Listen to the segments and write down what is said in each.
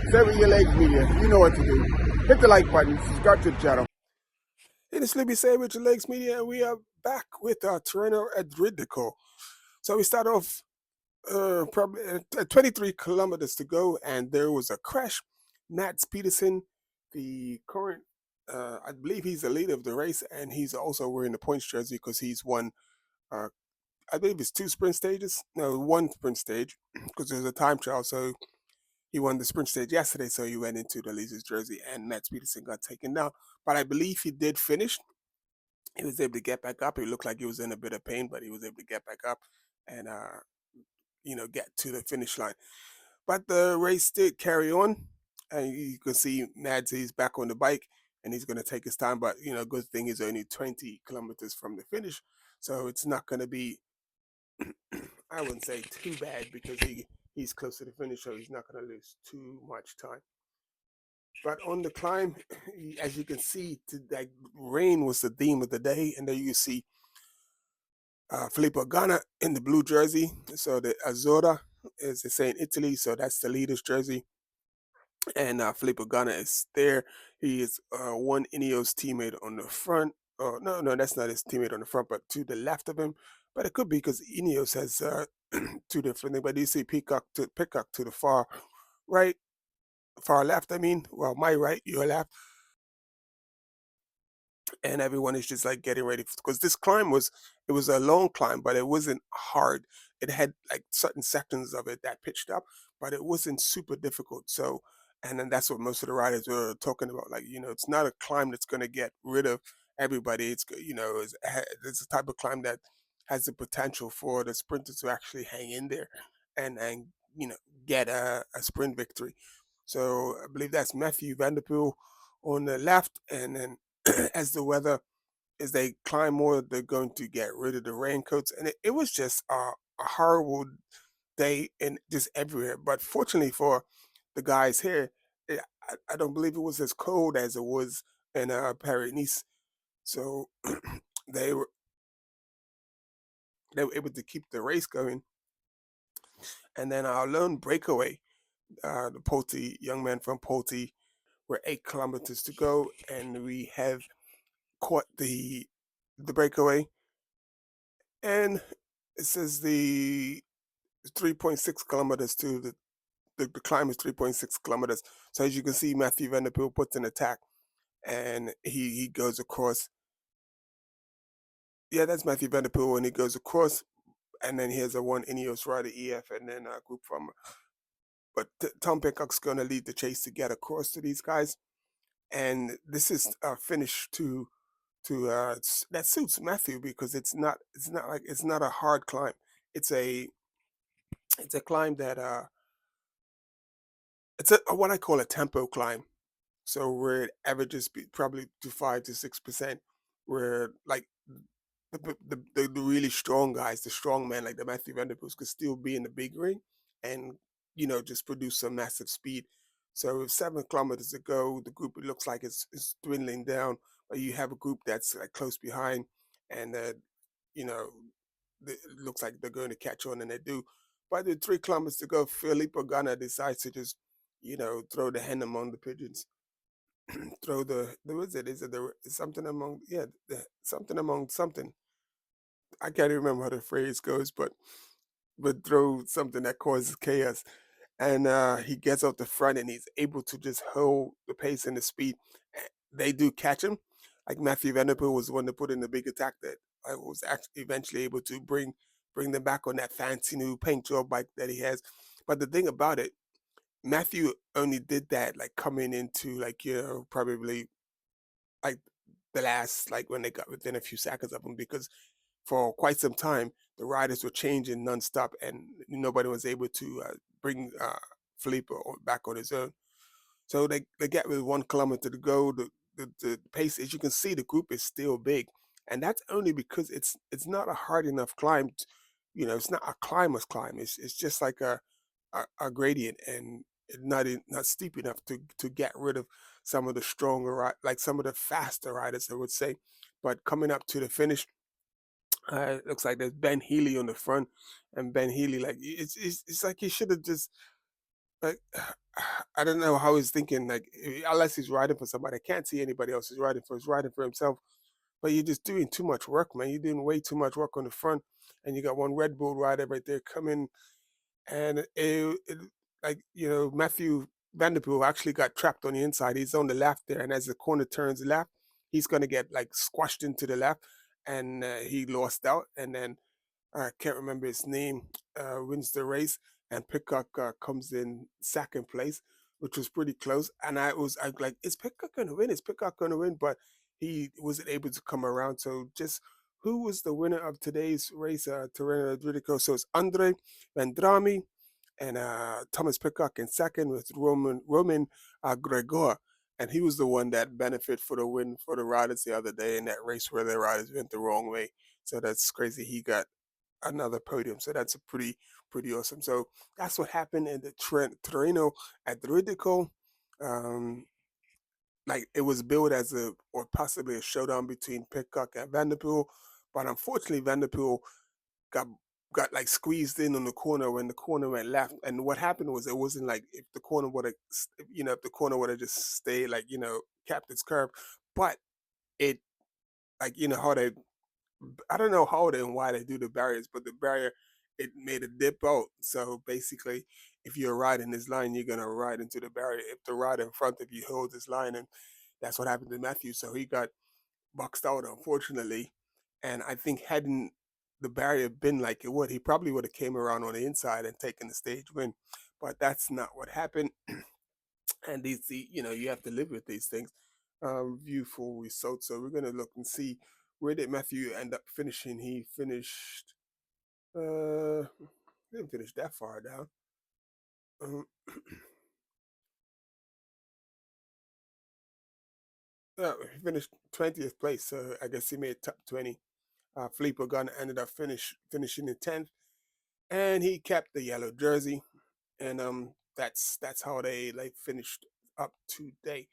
Stay with your legs, media. You know what to do. Hit the like button. Subscribe to the channel. It is Libby Say with your legs, media, and we are back with our Terreno Adriatico. So we start off probably at 23 kilometers to go, and there was a crash. Matt Peterson, the current, I believe he's the leader of the race, and he's also wearing the points jersey because he's won. Uh, I believe it's two sprint stages. No, one sprint stage because there's a time trial. So he won the sprint stage yesterday, so he went into the leader's jersey, and Matt Peterson got taken down. But I believe he did finish. He was able to get back up. He looked like he was in a bit of pain, but he was able to get back up and get to the finish line. But the race did carry on, and you can see Mads is back on the bike, and he's going to take his time. But good thing is only 20 kilometers from the finish, so it's not going to be, I wouldn't say too bad because he's close to the finish, so he's not going to lose too much time. But on the climb, as you can see, that rain was the theme of the day, and there you see Filippo Ganna in the blue jersey. So the Azzurra, as they say in Italy, so that's the leader's jersey. And Filippo Ganna is there. He is one Ineos teammate on the front. Oh, no, that's not his teammate on the front, but to the left of him. But it could be because Ineos has two different things. But you see Pidcock to the far right, far left. I mean, well, my right, your left. And everyone is just like getting ready because this climb was a long climb, but it wasn't hard. It had like certain sections of it that pitched up, but it wasn't super difficult. So, and then that's what most of the riders were talking about. Like, it's not a climb that's going to get rid of everybody. It's a type of climb that has the potential for the sprinters to actually hang in there and get a sprint victory. So I believe that's Matthew Van Der Poel on the left, and then as they climb more, they're going to get rid of the raincoats. And it was just a horrible day and just everywhere. But fortunately for the guys here, I don't believe it was as cold as it was in Paris-Nice. So they were able to keep the race going. And then our lone breakaway, the Polti young man from Polti, were 8 kilometers to go, and we have caught the breakaway, and it says the 3.6 kilometers to the climb is 3.6 kilometers. So as you can see, Matthew Van Der Poel puts an attack, and he goes across. Yeah, that's Matthew Van Der Poel, and he goes across, and then here's a one Ineos rider EF, and then a group from. But Tom Pidcock's going to lead the chase to get across to these guys, and this is a finish that suits Matthew because it's not a hard climb. It's a climb that it's a what I call a tempo climb. So where it averages probably to 5 to 6%, where like the really strong guys, the strong men like the Matthew Van Der Poels could still be in the big ring and just produce some massive speed. So with 7 kilometers to go, the group, it looks like it's dwindling down, but you have a group that's like close behind, and you know it looks like they're going to catch on, and they do. But with 3 kilometers to go, Filippo Ganna decides to just throw the hen among the pigeons. Throw the what is it the something among, yeah, something among something. I can't even remember how the phrase goes, but throw something that causes chaos. And he gets out the front, and he's able to just hold the pace and the speed. They do catch him. Like Matthew Van Der Poel was the one to put in the big attack that I was actually eventually able to bring them back on that fancy new paint job bike that he has. But the thing about it, Matthew only did that like coming into like probably like the last, like when they got within a few seconds of him, because for quite some time the riders were changing nonstop, and nobody was able to bring Filippo back on his own. So they get with 1 kilometer to go. The pace, as you can see, the group is still big, and that's only because it's not a hard enough climb. It's not a climber's climb. It's just like a gradient, and not steep enough to get rid of some of the stronger, like some of the faster riders, I would say. But coming up to the finish, it looks like there's Ben Healy on the front, and Ben Healy, like it's like he should have just Like, I don't know how he's thinking. Like, unless he's riding for somebody, I can't see anybody else he's riding for. He's riding for himself. But you're just doing too much work, man. You're doing way too much work on the front, and you got one Red Bull rider right there coming, and like Matthew Vanderpool actually got trapped on the inside. He's on the left there, and as the corner turns left, he's gonna get like squashed into the left, and he lost out. And then I can't remember his name, wins the race, and Pidcock comes in second place, which was pretty close. And I was like, is Pidcock going to win? Is Pidcock going to win? But he wasn't able to come around. So just who was the winner of today's race, Terreno Adriatico? So it's Andre Vendrame and Thomas Pidcock in second with Roman Gregor. And he was the one that benefited for the win for the riders the other day in that race where the riders went the wrong way. So that's crazy. He got another podium. So that's a pretty awesome. So that's what happened in the Terreno Adriatico. Um, like it was billed as a or possibly a showdown between Pidcock and Vanderpool, but unfortunately Vanderpool got got like squeezed in on the corner when the corner went left. And what happened was it wasn't like if the corner would have if the corner would have just stayed like capped its curve, but it like how they I don't know how and why they do the barriers, but the barrier it made a dip out. So basically, if you're riding this line, you're gonna ride into the barrier. If the rider in front of you holds this line, and that's what happened to Matthew. So he got boxed out, unfortunately. And I think hadn't the barrier been like it would, he probably would have came around on the inside and taken the stage win. But that's not what happened. And you have to live with these things. View full results. So we're gonna look and see where did Matthew end up finishing. He finished. Didn't finish that far down. Um, he finished 20th place. So I guess he made top 20. Filippo Gunn ended up finishing in 10th, and he kept the yellow jersey. And that's how they like finished up today.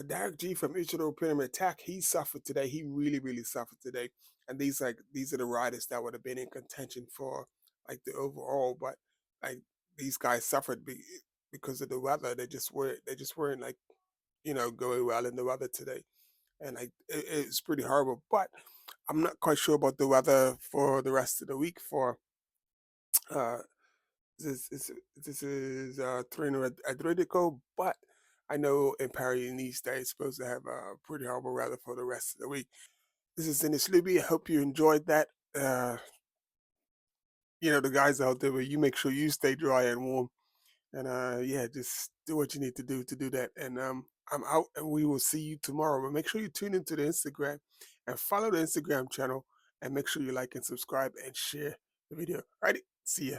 Derek G from Ichiro Pyramid Attack, he suffered today. He really suffered today. And these are the riders that would have been in contention for like the overall, but like these guys suffered because of the weather. They just weren't like going well in the weather today, and like it's pretty horrible. But I'm not quite sure about the weather for the rest of the week for uh this is Terreno Adriatico, but I know in Paris Nice they're supposed to have pretty horrible weather for the rest of the week. This is Dennis Luby. I hope you enjoyed that. The guys out there, but you make sure you stay dry and warm. And yeah, just do what you need to do that. And I'm out, and we will see you tomorrow. But make sure you tune into the Instagram and follow the Instagram channel, and make sure you like and subscribe and share the video. Alrighty, see ya.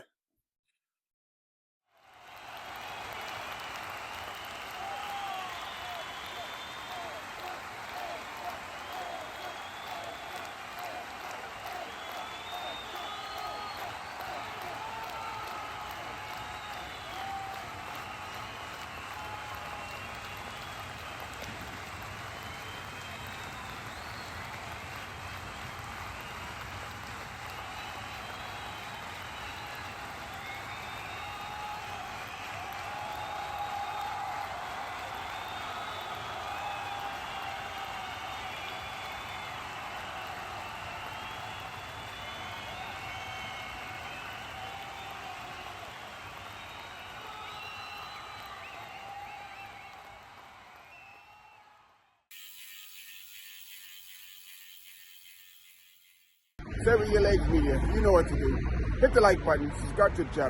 Seven Year Legs Media. You know what to do. Hit the like button, subscribe to the channel.